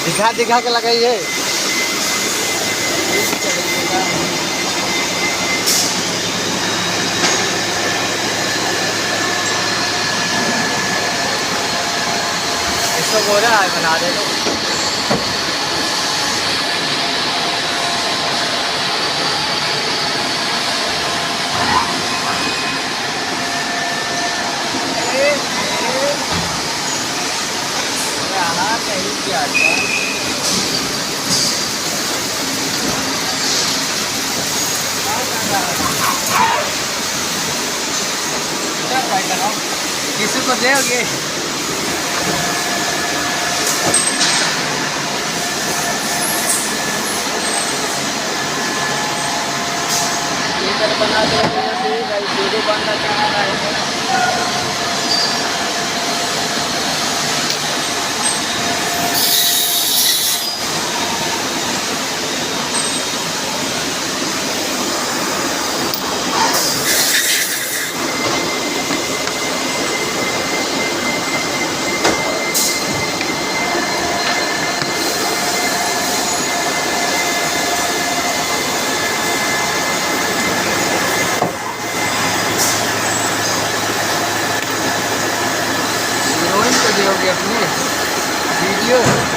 दिखा दिखा के लगाइए। इसको बोला है बना दे दो। नहीं किया किसी को दोगे? ये बना दो वीडियो बनना चाह रहा है। दोगे अपने वीडियो।